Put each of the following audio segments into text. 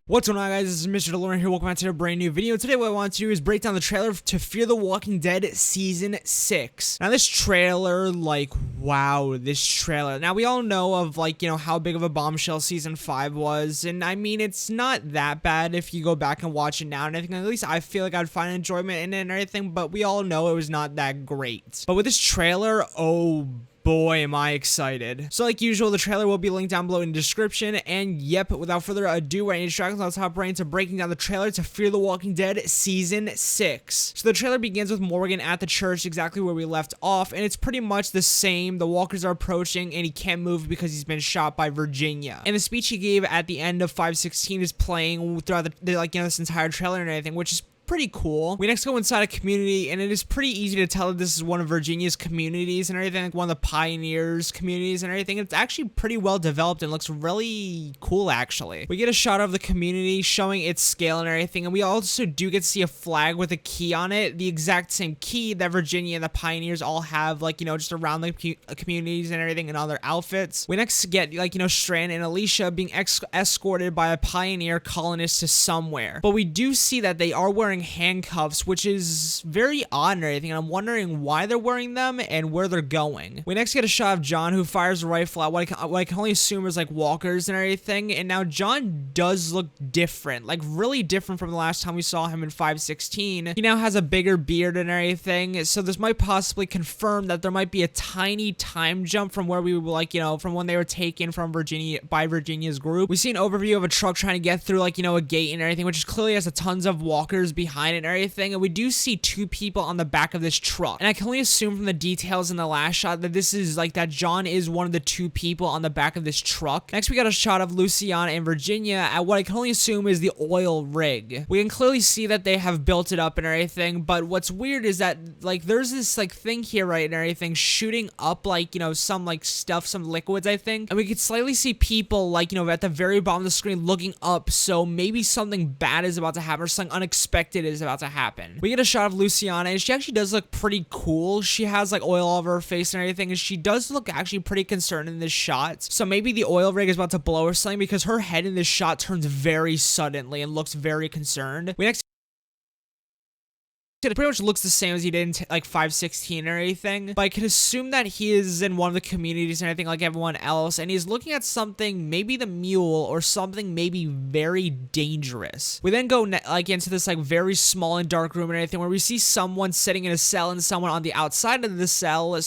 What's going on, guys? This is Mr. DeLorean here. Welcome back to a brand new video. Today what I want to do is break down the trailer to Fear the Walking Dead Season 6. Now this trailer, wow, this trailer. Now we all know of how big of a bombshell Season 5 was, and I mean, it's not that bad if you go back and watch it now and everything. At least I feel like I'd find enjoyment in it and everything, but we all know it was not that great. But with this trailer, oh boy, am I excited. So like usual, the trailer will be linked down below in the description, and yep, without further ado, we're distractions on top right into breaking down the trailer to Fear the Walking Dead Season 6. So the trailer begins with Morgan at the church, exactly where we left off, and it's pretty much the same. The walkers are approaching, and he can't move because he's been shot by Virginia. And the speech he gave at the end of 5:16 is playing throughout this entire trailer and everything, which is pretty cool. We next go inside a community, and it is pretty easy to tell that this is one of Virginia's communities and everything, like one of the pioneers communities and everything. It's actually pretty well developed and looks really cool, actually. We get a shot of the community showing its scale and everything, and we also do get to see a flag with a key on it, the exact same key that Virginia and the pioneers all have, just around the communities and everything, and all their outfits. We next get Strand and Alicia being escorted by a pioneer colonist to somewhere, but we do see that they are wearing handcuffs, which is very odd and everything, and I'm wondering why they're wearing them and where they're going. We next get a shot of John, who fires a rifle at what I can only assume is walkers and everything, and now John does look different, really different from the last time we saw him in 5:16. He now has a bigger beard and everything, so this might possibly confirm that there might be a tiny time jump from where we were, from when they were taken from Virginia's group. We see an overview of a truck trying to get through, a gate and everything, which is clearly has a tons of walkers behind it and everything, and we do see two people on the back of this truck, and I can only assume from the details in the last shot that this is that John is one of the two people on the back of this truck. Next we got a shot of Luciana and Virginia at what I can only assume is the oil rig. We can clearly see that they have built it up and everything, but what's weird is that there's this thing here, right, and everything shooting up some stuff, some liquids, I think, and we could slightly see people at the very bottom of the screen looking up, so maybe something bad is about to happen or something unexpected is about to happen. We get a shot of Luciana, and she actually does look pretty cool. She has oil all over her face and everything, and she does look actually pretty concerned in this shot. So maybe the oil rig is about to blow or something, because her head in this shot turns very suddenly and looks very concerned. We next it pretty much looks the same as he did in 5:16 or anything, but I can assume that he is in one of the communities and everything like everyone else, and he's looking at something, maybe the mule, or something maybe very dangerous. We then go into this very small and dark room and everything, where we see someone sitting in a cell and someone on the outside of the cell.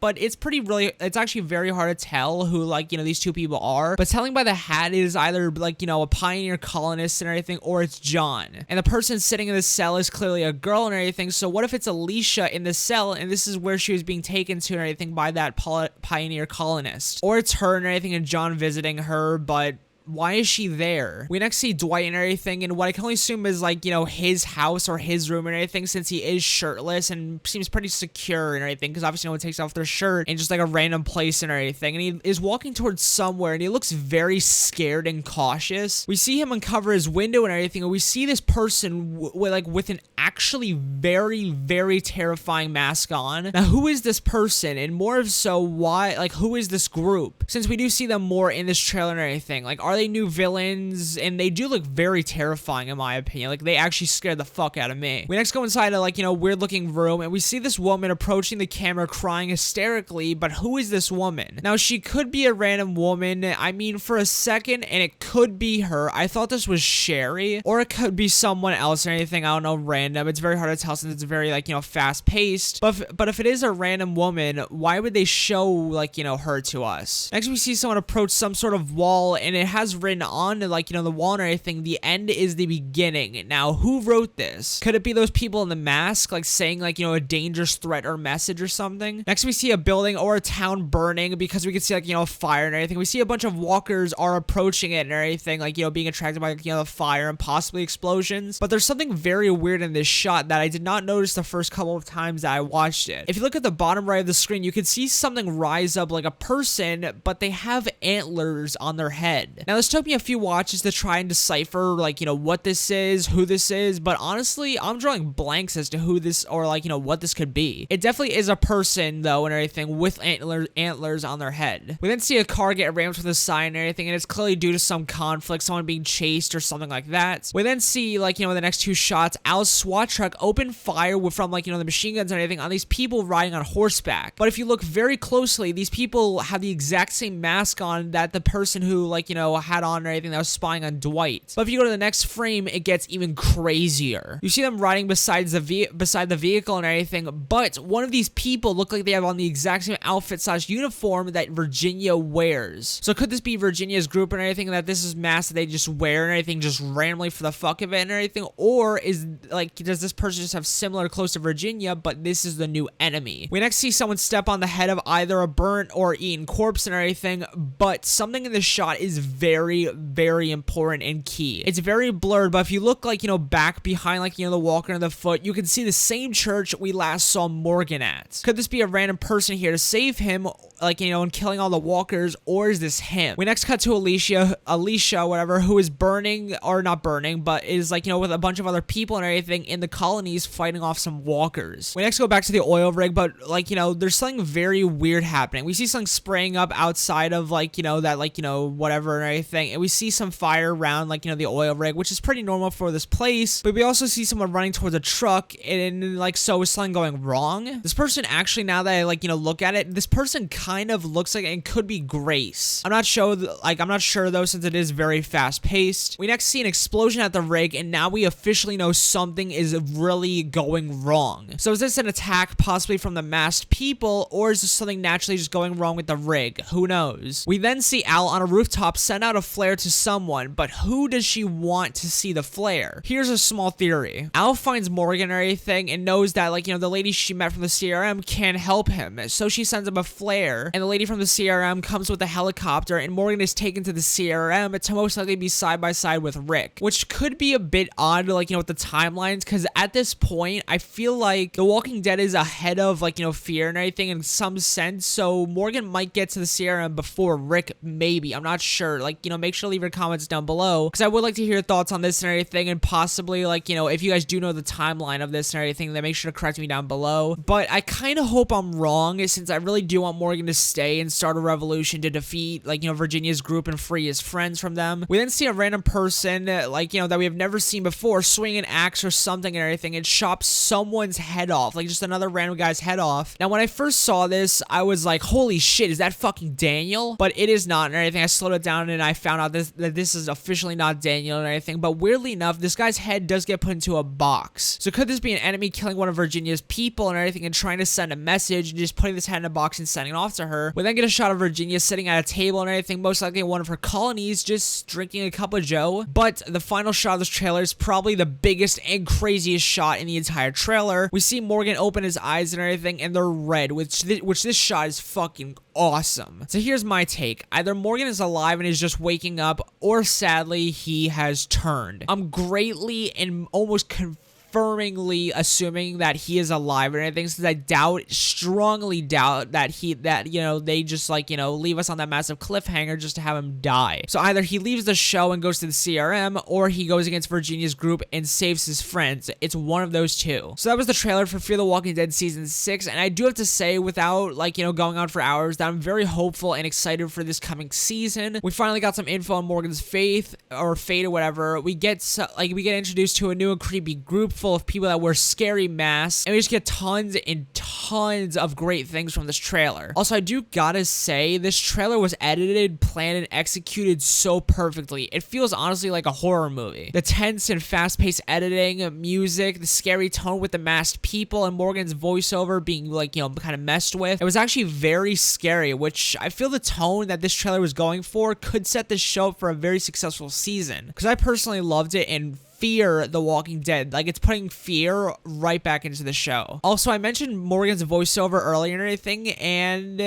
But it's it's actually very hard to tell who these two people are, but telling by the hat it is either a pioneer colonist and everything, or it's John. And the person sitting in the cell is clearly a girl and everything, so what if it's Alicia in the cell, and this is where she was being taken to and everything by that pioneer colonist? Or it's her and everything, and John visiting her, but why is she there? We next see Dwight and everything, and what I can only assume is his house or his room and everything, since he is shirtless and seems pretty secure and everything, because obviously no one takes off their shirt in just a random place and everything, and he is walking towards somewhere, and he looks very scared and cautious. We see him uncover his window and everything, and we see this person with an actually very, very terrifying mask on. Now who is this person, and more of so why, who is this group, since we do see them more in this trailer and everything? Are they new villains? And they do look very terrifying in my opinion. They actually scared the fuck out of me. We next go inside a weird looking room, and we see this woman approaching the camera crying hysterically, but who is this woman? Now she could be a random woman. I mean, for a second, and it could be her, I thought this was Sherry, or it could be someone else or anything, I don't know, random. It's very hard to tell since it's very fast paced, but if it is a random woman, why would they show her to us? Next we see someone approach some sort of wall, and it has written on the wall and everything, the end is the beginning. Now who wrote this? Could it be those people in the mask saying a dangerous threat or message or something? Next we see a building or a town burning, because we can see a fire and everything. We see a bunch of walkers are approaching it and everything, being attracted by the fire and possibly explosions. But there's something very weird in this this shot that I did not notice the first couple of times that I watched it. If you look at the bottom right of the screen, you can see something rise up like a person, but they have antlers on their head. Now, this took me a few watches to try and decipher, like, what this is, who this is, but honestly, I'm drawing blanks as to who this, or like, what this could be. It definitely is a person, though, and everything, with antlers on their head. We then see a car get rammed with a sign and everything, and it's clearly due to some conflict, someone being chased or something like that. We then see, like, in the next two shots, Al's SWAT truck open fire from, like, the machine guns and everything on these people riding on horseback. But if you look very closely, these people have the exact same mask on that the person who, like, had on and everything that was spying on Dwight. But if you go to the next frame, it gets even crazier. You see them riding beside the vehicle and everything, but one of these people look like they have on the exact same outfit / uniform that Virginia wears. So could this be Virginia's group and everything, that this is masks that they just wear and everything just randomly for the fuck of it and everything? Or is, like, does this person just have similar clothes to Virginia, but this is the new enemy? We next see someone step on the head of either a burnt or eaten corpse and everything, but something in this shot is very, very important and key. It's very blurred, but if you look, like, back behind, like, the walker and the foot, you can see the same church we last saw Morgan at. Could this be a random person here to save him, like, and killing all the walkers, or is this him? We next cut to Alicia, whatever, who is burning, or not burning, but is, like, with a bunch of other people and everything in the colonies fighting off some walkers. We next go back to the oil rig, but, like, there's something very weird happening. We see something spraying up outside of, like, that, like, whatever and everything, and we see some fire around, like, the oil rig, which is pretty normal for this place, but we also see someone running towards a truck, and, like, so is something going wrong? This person actually, now that I, like, look at it, this person kind of looks like it could be Grace. I'm not sure, though, since it is very fast-paced. We next see an explosion at the rig, and now we officially know something is really going wrong. So is this an attack possibly from the masked people, or is this something naturally just going wrong with the rig? Who knows? We then see Al on a rooftop send out a flare to someone, but who does she want to see the flare? Here's a small theory. Al finds Morgan or everything and knows that, like, the lady she met from the CRM can help him, so she sends him a flare, and the lady from the CRM comes with a helicopter, and Morgan is taken to the CRM to most likely be side by side with Rick, which could be a bit odd, like, with the timelines, because at this point, I feel like The Walking Dead is ahead of, like, Fear and everything in some sense, so Morgan might get to the CRM before Rick, maybe. I'm not sure. Like, make sure to leave your comments down below, because I would like to hear your thoughts on this and everything, and possibly, like, if you guys do know the timeline of this and everything, then make sure to correct me down below. But I kind of hope I'm wrong, since I really do want Morgan to stay and start a revolution to defeat, like, Virginia's group and free his friends from them. We then see a random person, like, that we have never seen before, swing an axe or something and everything, and chop someone's head off, like, just another random guy's head off. Now, when I first saw this, I was like, holy shit, is that fucking Daniel? But it is not and everything. I slowed it down and I found out that this is officially not Daniel and everything, but weirdly enough, this guy's head does get put into a box. So could this be an enemy killing one of Virginia's people and everything and trying to send a message and just putting this head in a box and sending it off to her? We then get a shot of Virginia sitting at a table and everything, most likely in one of her colonies, just drinking a cup of joe. But the final shot of this trailer is probably the biggest and craziest shot in the entire trailer. We see Morgan open his eyes and everything, and they're red, which this shot is fucking awesome. So here's my take. Either Morgan is alive and is just waking up, or sadly, he has turned. I'm greatly and almost confirmingly assuming that he is alive and everything, since I strongly doubt that they just, like, leave us on that massive cliffhanger just to have him die. So either he leaves the show and goes to the CRM, or he goes against Virginia's group and saves his friends. It's one of those two. So that was the trailer for Fear the Walking Dead Season 6, and I do have to say, without, like, going on for hours, that I'm very hopeful and excited for this coming season. We finally got some info on Morgan's fate or whatever. We get introduced to a new and creepy group full of people that wear scary masks, and we just get tons and tons of great things from this trailer. Also, I do gotta say, this trailer was edited, planned, and executed so perfectly. It feels honestly like a horror movie. The tense and fast-paced editing, music, the scary tone with the masked people, and Morgan's voiceover being, like, kind of messed with. It was actually very scary, which I feel the tone that this trailer was going for could set this show up for a very successful season, because I personally loved it and Fear the Walking Dead. Like, it's putting fear right back into the show. Also, I mentioned Morgan's voiceover earlier and everything, and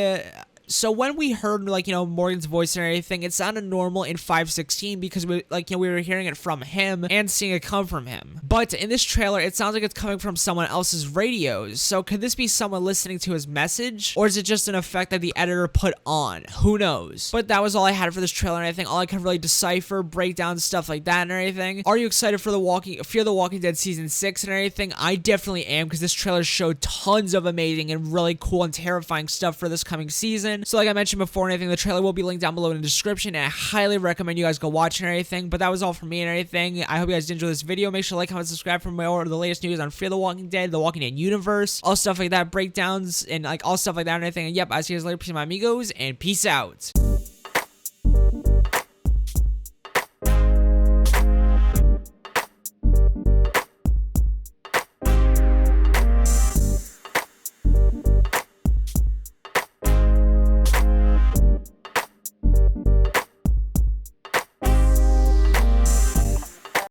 So when we heard, like, Morgan's voice and everything, it sounded normal in 5:16 because we were hearing it from him and seeing it come from him. But in this trailer, it sounds like it's coming from someone else's radios. So could this be someone listening to his message, or is it just an effect that the editor put on? Who knows? But that was all I had for this trailer and everything. All I could really decipher, break down stuff like that and everything. Are you excited for Fear the Walking Dead season 6 and everything? I definitely am, because this trailer showed tons of amazing and really cool and terrifying stuff for this coming season. So like I mentioned before and everything, the trailer will be linked down below in the description, and I highly recommend you guys go watch and everything. But that was all from me and everything. I hope you guys did enjoy this video. Make sure to like, comment, subscribe for more of the latest news on Fear the Walking Dead, the Walking Dead universe, all stuff like that, breakdowns, and like all stuff like that and everything. And yep, I'll see you guys later. Peace, my amigos, and peace out.